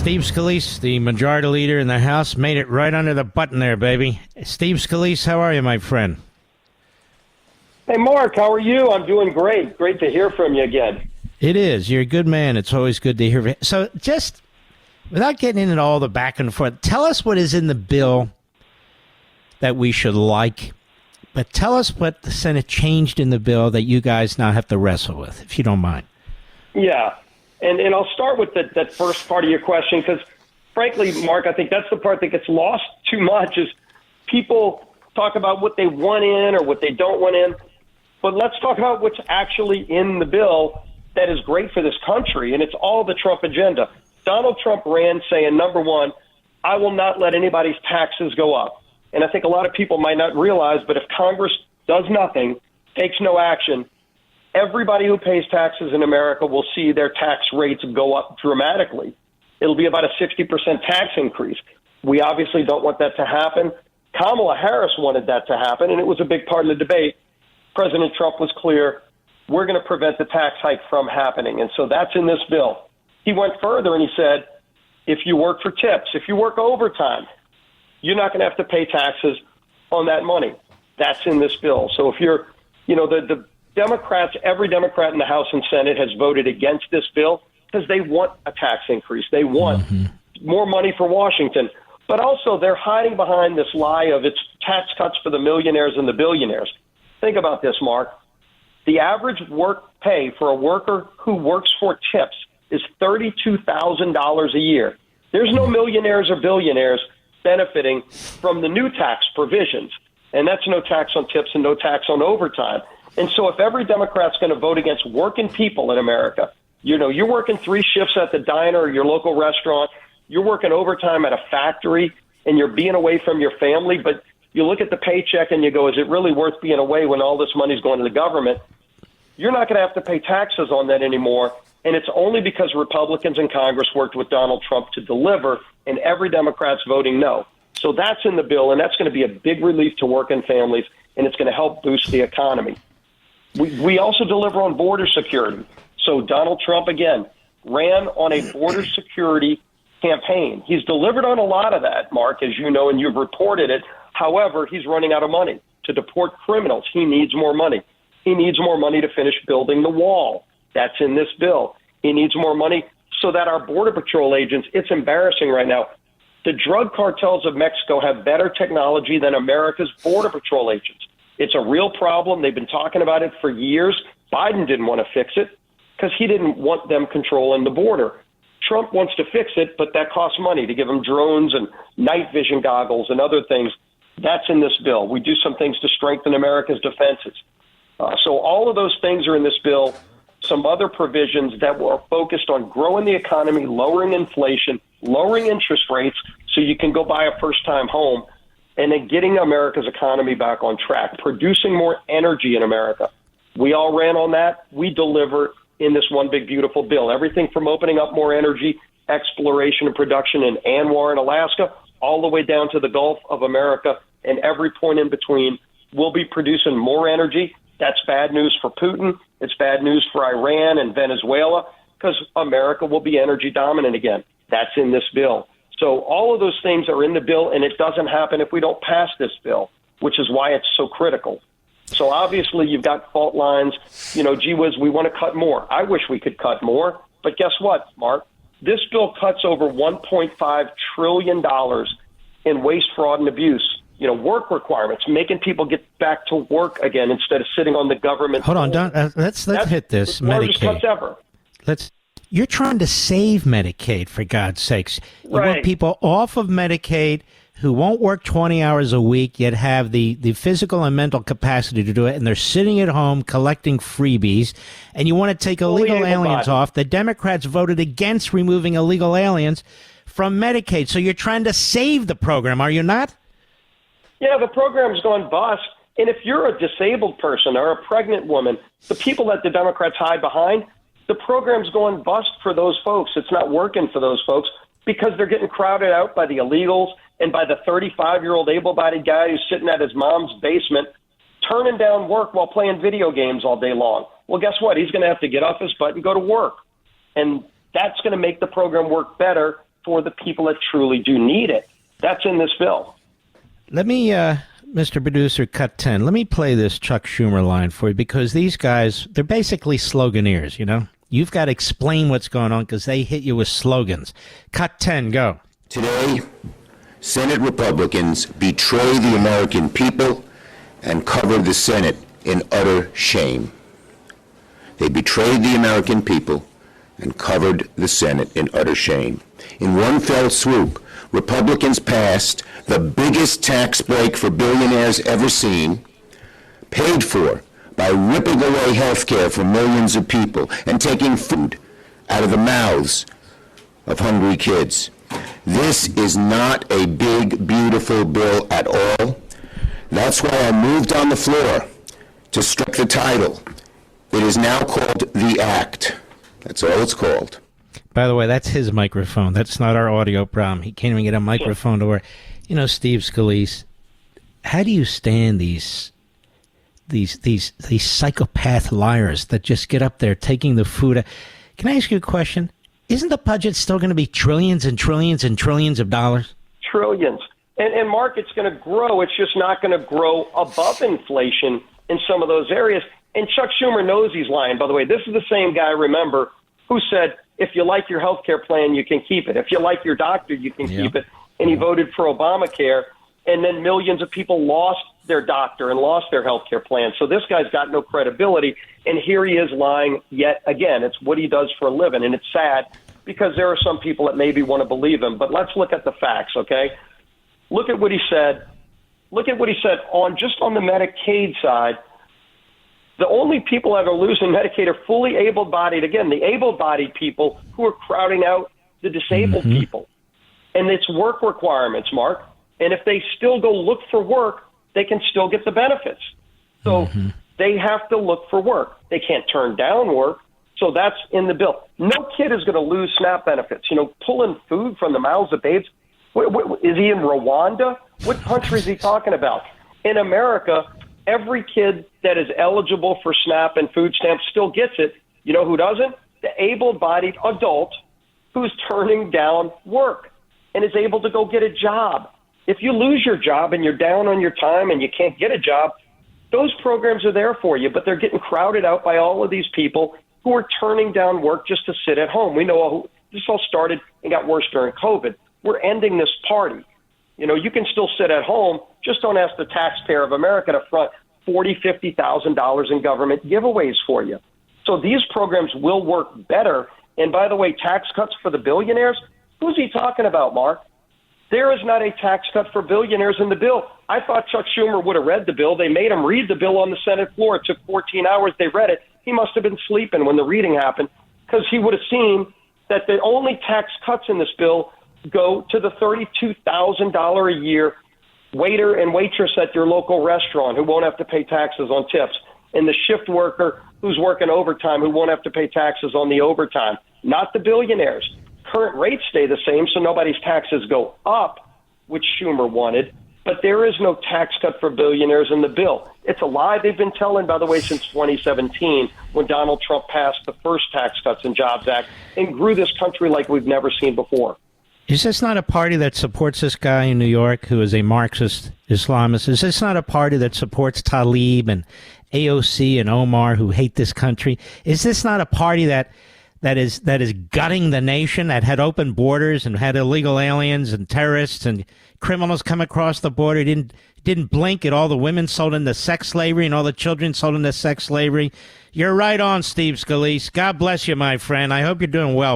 Steve Scalise, the majority leader in the House, made it right under the button there, baby. Steve Scalise, how are you, my friend? Hey, Mark, how are you? I'm doing great. Great to hear from you again. It is. You're a good man. It's always good to hear. So just without getting into all the back and forth, tell us what is in the bill that we should like, but tell us what the Senate changed in the bill that you guys now have to wrestle with, if you don't mind. Yeah, and I'll start with that first part of your question because, frankly, Mark, I think that's the part that gets lost too much is people talk about what they want in or what they don't want in. But let's talk about what's actually in the bill that is great for this country, and it's all the Trump agenda. Donald Trump ran saying, number one, I will not let anybody's taxes go up. And I think a lot of people might not realize, but if Congress does nothing, takes no action, everybody who pays taxes in America will see their tax rates go up dramatically. It'll be about a 60% tax increase. We obviously don't want that to happen. Kamala Harris wanted that to happen, and it was a big part of the debate. President Trump was clear, we're going to prevent the tax hike from happening. And so that's in this bill. He went further and he said, if you work for tips, if you work overtime, you're not going to have to pay taxes on that money. That's in this bill. So if you're, the Democrats, every Democrat in the House and Senate has voted against this bill because they want a tax increase. They want more money for Washington. But also they're hiding behind this lie of it's tax cuts for the millionaires and the billionaires. Think about this, Mark. The average work pay for a worker who works for tips is $32,000 a year. There's no millionaires or billionaires benefiting from the new tax provisions. And that's no tax on tips and no tax on overtime. And so if every Democrat's going to vote against working people in America, you're working 3 shifts at the diner or your local restaurant, you're working overtime at a factory, and you're being away from your family, but you look at the paycheck and you go, is it really worth being away when all this money's going to the government? You're not going to have to pay taxes on that anymore. And it's only because Republicans in Congress worked with Donald Trump to deliver, and every Democrat's voting no. So that's in the bill, and that's going to be a big relief to working families, and it's going to help boost the economy. We also deliver on border security. So Donald Trump, again, ran on a border security campaign. He's delivered on a lot of that, Mark, as you know, and you've reported it. However, he's running out of money to deport criminals. He needs more money. He needs more money to finish building the wall. That's in this bill. He needs more money so that our Border Patrol agents, it's embarrassing right now. The drug cartels of Mexico have better technology than America's Border Patrol agents. It's a real problem. They've been talking about it for years. Biden didn't want to fix it because he didn't want them controlling the border. Trump wants to fix it, but that costs money to give them drones and night vision goggles and other things. That's in this bill. We do some things to strengthen America's defenses. So all of those things are in this bill. Some other provisions that were focused on growing the economy, lowering inflation, lowering interest rates so you can go buy a first-time home, and then getting America's economy back on track, producing more energy in America. We all ran on that. We deliver in this one big, beautiful bill. Everything from opening up more energy, exploration and production in ANWR in Alaska, all the way down to the Gulf of America and every point in between. We'll be producing more energy. That's bad news for Putin. It's bad news for Iran and Venezuela because America will be energy dominant again. That's in this bill. So all of those things are in the bill, and it doesn't happen if we don't pass this bill, which is why it's so critical. So obviously you've got fault lines. Gee whiz, we want to cut more. I wish we could cut more. But guess what, Mark? This bill cuts over $1.5 trillion in waste, fraud, and abuse. Work requirements, making people get back to work again instead of sitting on the government. Hold on, let's hit this largest Medicaid. Cuts ever. You're trying to save Medicaid, for God's sakes. You want people off of Medicaid who won't work 20 hours a week, yet have the physical and mental capacity to do it, and they're sitting at home collecting freebies, and you want to take illegal aliens off. The Democrats voted against removing illegal aliens from Medicaid. So you're trying to save the program, are you not? Yeah, the program's gone bust. And if you're a disabled person or a pregnant woman, the people that the Democrats hide behind, the program's going bust for those folks. It's not working for those folks because they're getting crowded out by the illegals and by the 35-year-old able-bodied guy who's sitting at his mom's basement turning down work while playing video games all day long. Well, guess what? He's going to have to get off his butt and go to work. And that's going to make the program work better for the people that truly do need it. That's in this bill. Let me, Mr. Producer, cut 10. Let me play this Chuck Schumer line for you, because these guys, they're basically sloganeers, you know? You've got to explain what's going on because they hit you with slogans. Cut 10, go. Today, Senate Republicans betray the American people and cover the Senate in utter shame. They betrayed the American people and covered the Senate in utter shame. In one fell swoop, Republicans passed the biggest tax break for billionaires ever seen, paid for by ripping away health care for millions of people and taking food out of the mouths of hungry kids. This is not a big, beautiful bill at all. That's why I moved on the floor to strike the title. It is now called The Act. That's all it's called. By the way, that's his microphone. That's not our audio problem. He can't even get a microphone to work. You know, Steve Scalise, how do you stand these psychopath liars that just get up there taking the food? Can I ask you a question? Isn't the budget still going to be trillions and trillions and trillions of dollars? Trillions. And Mark, it's going to grow. It's just not going to grow above inflation in some of those areas. And Chuck Schumer knows he's lying. By the way, this is the same guy, remember, who said, if you like your health care plan, you can keep it. If you like your doctor, you can keep it. And he voted for Obamacare. And then millions of people lost their doctor and lost their health care plan. So this guy's got no credibility. And here he is lying yet again. It's what he does for a living. And it's sad because there are some people that maybe want to believe him. But let's look at the facts, okay? Look at what he said. Look at what he said on the Medicaid side. The only people that are losing Medicaid are fully able-bodied. Again, the able-bodied people who are crowding out the disabled people. And it's work requirements, Mark. And if they still go look for work, they can still get the benefits. So they have to look for work. They can't turn down work. So that's in the bill. No kid is going to lose SNAP benefits. You know, pulling food from the mouths of babes. Is he in Rwanda? What country is he talking about? In America, every kid that is eligible for SNAP and food stamps still gets it. You know who doesn't? The able-bodied adult who's turning down work and is able to go get a job. If you lose your job and you're down on your time and you can't get a job, those programs are there for you, but they're getting crowded out by all of these people who are turning down work just to sit at home. We know this all started and got worse during COVID. We're ending this party. You know, you can still sit at home. Just don't ask the taxpayer of America to front $40,000, $50,000 in government giveaways for you. So these programs will work better. And by the way, tax cuts for the billionaires, who's he talking about, Mark? There is not a tax cut for billionaires in the bill. I thought Chuck Schumer would have read the bill. They made him read the bill on the Senate floor. It took 14 hours. They read it. He must have been sleeping when the reading happened because he would have seen that the only tax cuts in this bill go to the $32,000 a year waiter and waitress at your local restaurant who won't have to pay taxes on tips, and the shift worker who's working overtime who won't have to pay taxes on the overtime, not the billionaires. Current rates stay the same, so nobody's taxes go up, which Schumer wanted, but there is no tax cut for billionaires in the bill. It's a lie they've been telling, by the way, since 2017 when Donald Trump passed the first Tax Cuts and Jobs Act and grew this country like we've never seen before. Is this not a party that supports this guy in New York who is a Marxist Islamist? Is this not a party that supports Tlaib and AOC and Omar who hate this country? Is this not a party that is gutting the nation, that had open borders and had illegal aliens and terrorists and criminals come across the border, didn't blink at all the women sold into sex slavery and all the children sold into sex slavery? You're right on, Steve Scalise. God bless you, my friend. I hope you're doing well.